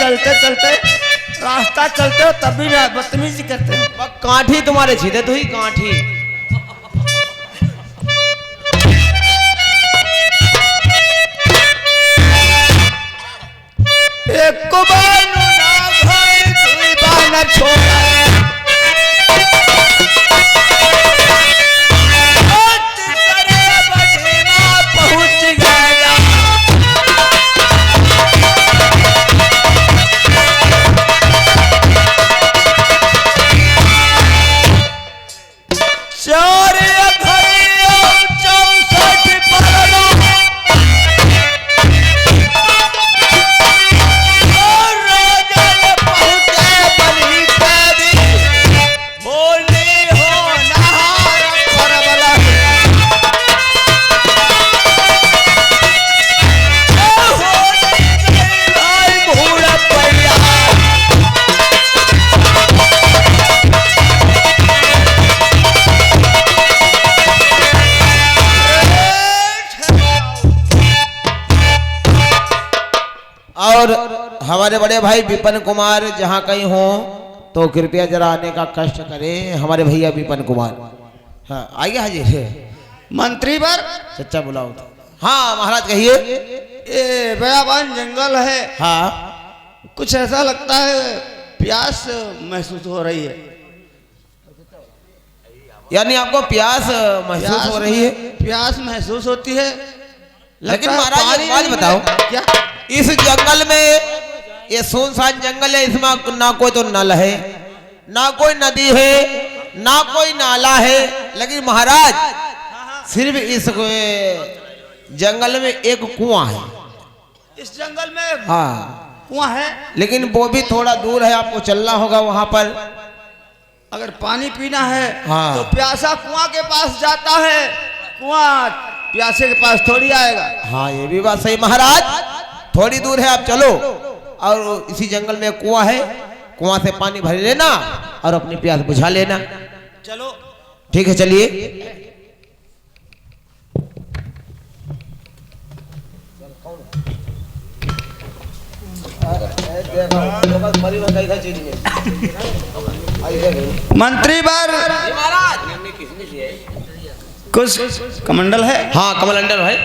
चलते चलते रास्ता चलते हो तब भी बदतमीजी करते हो। कांठी तुम्हारे छीदे तो ही कांठी। एक बानू ना भाई दुई बाना छोड़ा पहुंच गया। चार घड़ियों 64 परनों और हमारे बड़े भाई विपिन कुमार जहाँ कहीं हो तो कृपया जरा आने का कष्ट करें। हमारे भैया विपिन कुमार। हाँ आइए हाजिर। मंत्री पर सच्चा बुलाओ तो। हाँ महाराज कहिए। ये बयाबान जंगल है। हाँ कुछ ऐसा लगता है प्यास महसूस हो रही है। यानी आपको प्यास महसूस हो रही है? प्यास महसूस होती है। लेकिन महाराज एक बात बताओ, क्या इस जंगल में, ये सुनसान जंगल है, इसमें ना कोई तो नल है, ना कोई नदी है, ना कोई नाला है, लेकिन महाराज सिर्फ इस जंगल में एक कुआं है। इस जंगल में हाँ कुआं है, लेकिन वो भी थोड़ा दूर है, आपको चलना होगा वहां पर। अगर पानी पीना है हाँ। तो प्यासा कुआं के पास जाता है, कुआं प्यासे के पास थोड़ी आएगा। हाँ ये भी बात सही महाराज, थोड़ी दूर है, आप चलो और इसी जंगल में कुआं है, कुआं से पानी भर लेना और अपनी प्यास बुझा लेना। चलो ठीक है चलिए। मंत्री बार कुछ कमंडल है। हाँ कमंडल है।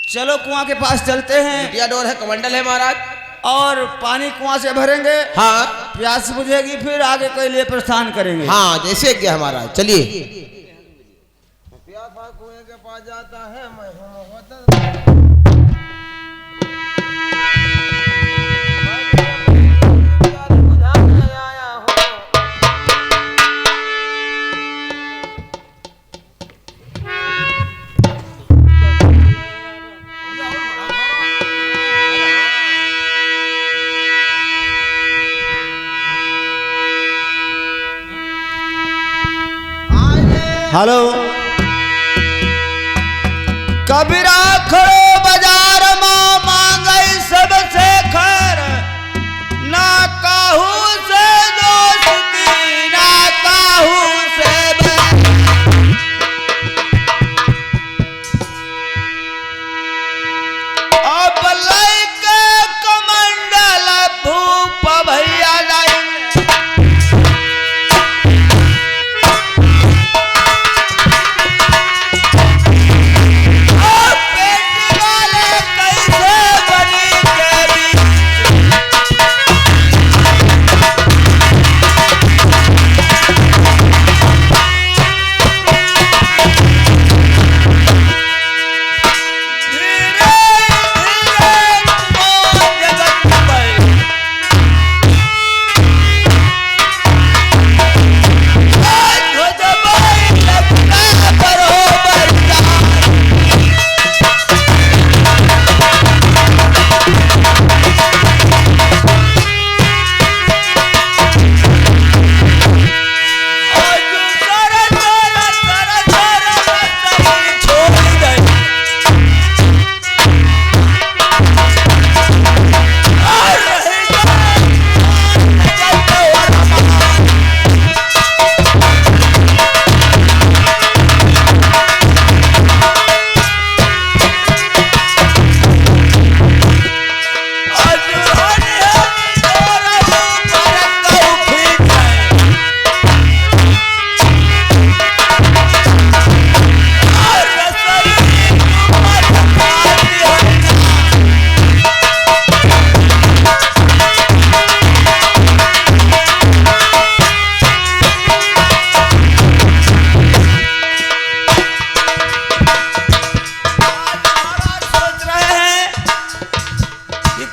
चलो कुआं के पास चलते हैं। बिटिया डोर है, कमंडल है महाराज। और पानी कुआं से भरेंगे। हाँ प्यास बुझेगी, फिर आगे के लिए प्रस्थान करेंगे। हाँ जैसे क्या हमारा। चलिए। प्यासा कुएं के पास जाता है, मैं हेलो कबीरा खड़ो बाजार में मांगई सबसे खैर, ना काहू से दोस्ती ना काहू से बैर। अब लइके कमंडल भूप भैया जाएंगे। पेट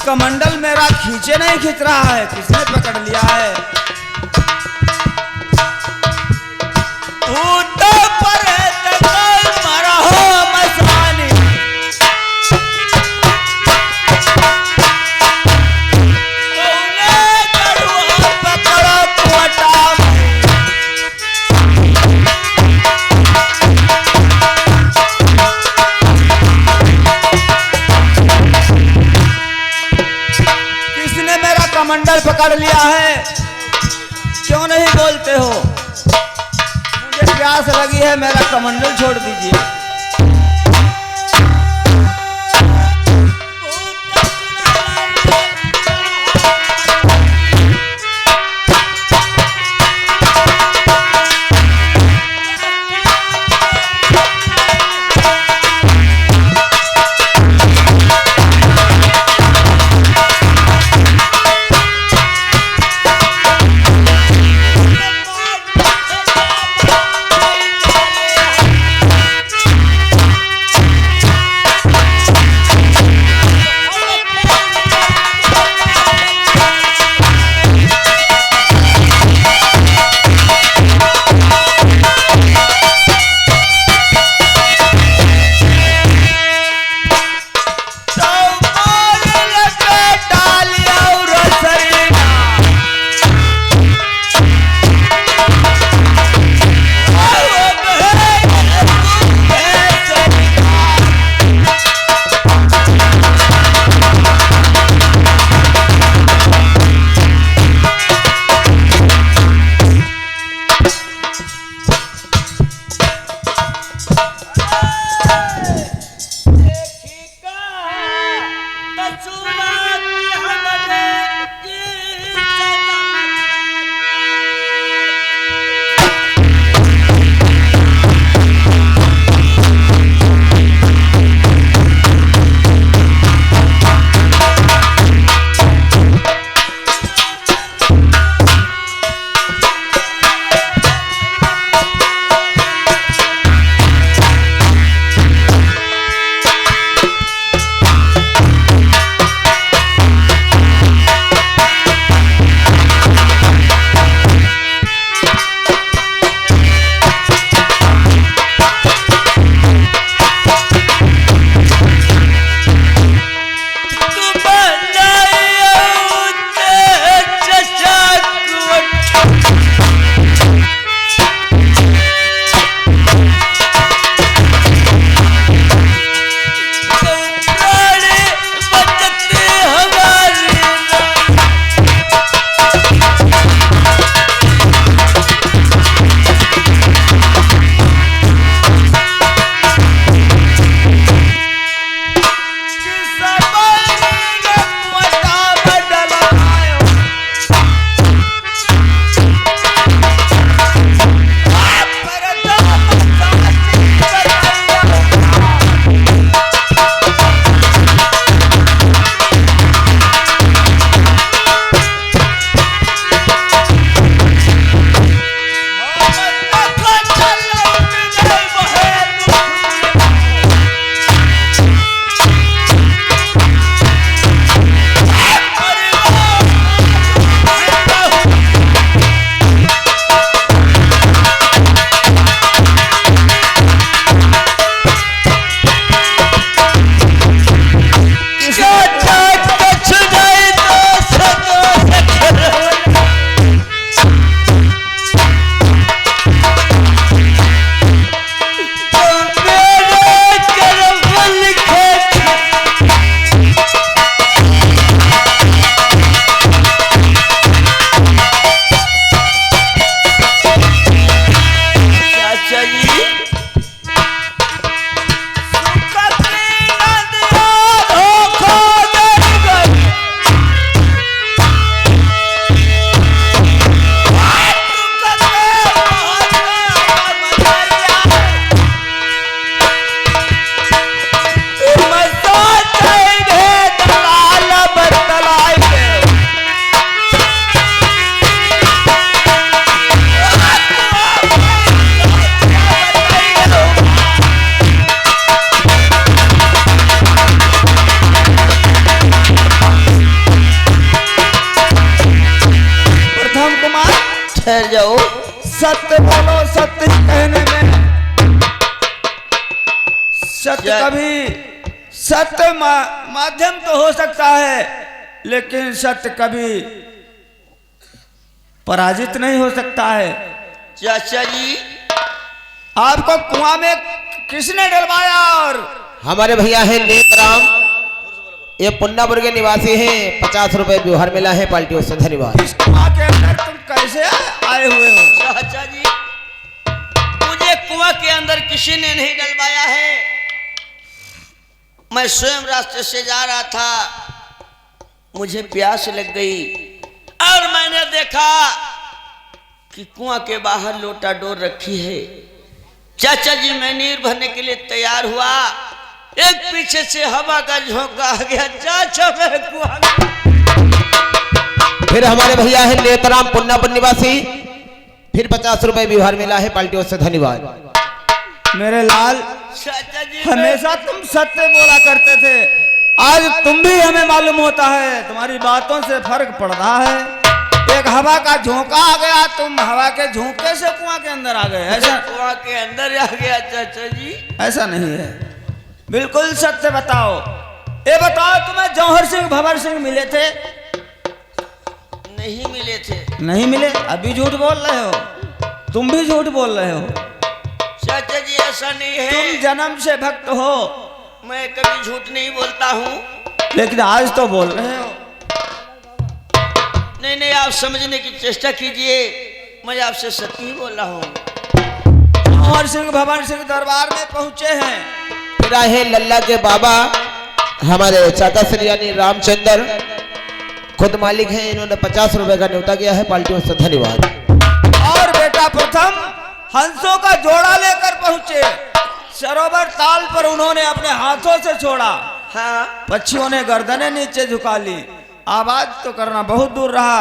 कमंडल मेरा खींचे नहीं खींच रहा है, किसने पकड़ लिया है? ऊँटों पर कोई मरा हो मसानी, कौने कड़ुआ पकड़ा कुआटा में। किसने मेरा कमंडल पकड़ लिया है? क्यों नहीं बोलते हो? मुझे प्यास लगी है, मेरा कमंडल छोड़ दीजिए। कभी सत्य माध्यम तो हो सकता है, लेकिन सत्य कभी पराजित नहीं हो सकता है। चाचा जी आपको कुआं में किसने डलवाया? और हमारे भैया है नेतराम, ये पुन्नापुर के निवासी हैं। 50 रुपए व्यवहार मिला है पार्टियों से, धन्यवाद। इस कुआं के अंदर तुम कैसे आए हुए हो? चाचा जी मुझे कुआं के अंदर किसी ने नहीं डलवाया है। मैं स्वयं रास्ते से जा रहा था, मुझे प्यास लग गई और मैंने देखा कि कुआं के बाहर लोटा डोर रखी है। चाचा जी मैं नीर भरने के लिए तैयार हुआ, एक पीछे से हवा का झोंका आ गया। चाचा मैं कुआं फिर हमारे भैया है नेतराम, पुन्नापुर निवासी, फिर 50 रुपए व्यवहार मिला है पार्टियों से, धन्यवाद। मेरे लाल, चाचा जी हमेशा तुम सत्य बोला करते थे, आज तुम भी हमें मालूम होता है तुम्हारी बातों से फर्क पड़ रहा है। एक हवा का झोंका आ गया, तुम हवा के झोंके से कुआं के अंदर आ गए। ऐसा कुआं के अंदर आ गया चाचा जी। ऐसा नहीं है, बिल्कुल सत्य बताओ। ये बताओ तुम्हें जौहर सिंह भंवर सिंह मिले थे? नहीं मिले थे। नहीं मिले? अभी झूठ बोल रहे हो, तुम भी झूठ बोल रहे हो। चाचा जी ऐसा नहीं है, तुम जन्म से भक्त हो, मैं कभी झूठ नहीं बोलता हूँ। लेकिन आज तो बोल रहे हो। नहीं नहीं आप समझने की चेष्टा कीजिए, मैं आपसे सत्य ही बोल रहा हूँ। जौहर सिंह भंवर सिंह दरबार में पहुंचे हैं। फिर आए हैं लल्ला के बाबा, हमारे चाचा श्री यानी रामचंद्र, खुद मालिक हैं। इन्होंने 50 रुपए का न्योता किया है पार्टियों से, धन्यवाद। और बेटा प्रथम हंसों का जोड़ा लेकर पहुंचे। सरोवर ताल पर उन्होंने अपने हाथों से छोड़ा। हाँ पक्षियों ने गर्दनें नीचे झुका ली। आवाज तो करना बहुत दूर रहा।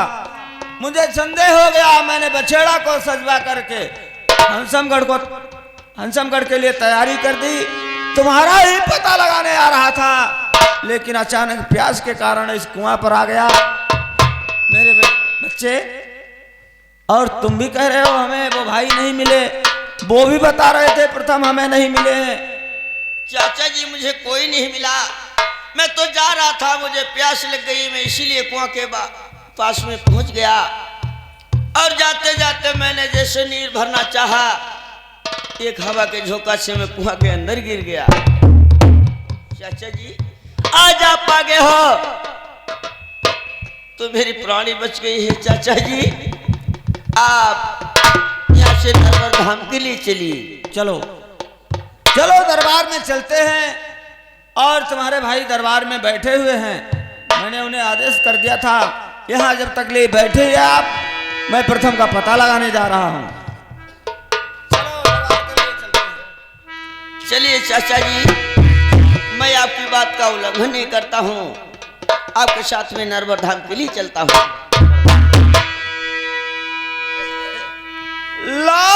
मुझे संदेह हो गया, मैंने बछेड़ा को सजवा करके हंसमगढ़ के लिए तैयारी कर दी। तुम्हारा ही पता लगाने आ रहा था, लेकिन अचानक प्यास के कारण इस कुआं पर आ गया। मेरे बच्चे, और तुम भी कह रहे हो हमें वो भाई नहीं मिले, वो भी बता रहे थे प्रथम हमें नहीं मिले हैं। चाचा जी मुझे कोई नहीं मिला, मैं तो जा रहा था, मुझे प्यास लग गई, मैं इसीलिए कुआं के पास में पहुंच गया। और जाते जाते मैंने जैसे नीर भरना चाहा, एक हवा के झोंका से मैं कुआं के अंदर गिर गया। चाचा जी आज आप आगे हो तो मेरी प्राणी बच गई है। चाचा जी आप यहाँ से नरवर धाम के लिए चलिए। चलो चलो दरबार में चलते हैं। और तुम्हारे भाई दरबार में बैठे हुए हैं, मैंने उन्हें आदेश कर दिया था यहाँ जब तक ले बैठे हैं आप, मैं प्रथम का पता लगाने जा रहा हूँ। चलो दरबार के लिए चलते हैं। चलिए चाचा जी, मैं आपकी बात का उल्लंघन नहीं करता हूँ, आपके साथ में नरवर धाम के लिए चलता हूँ। ला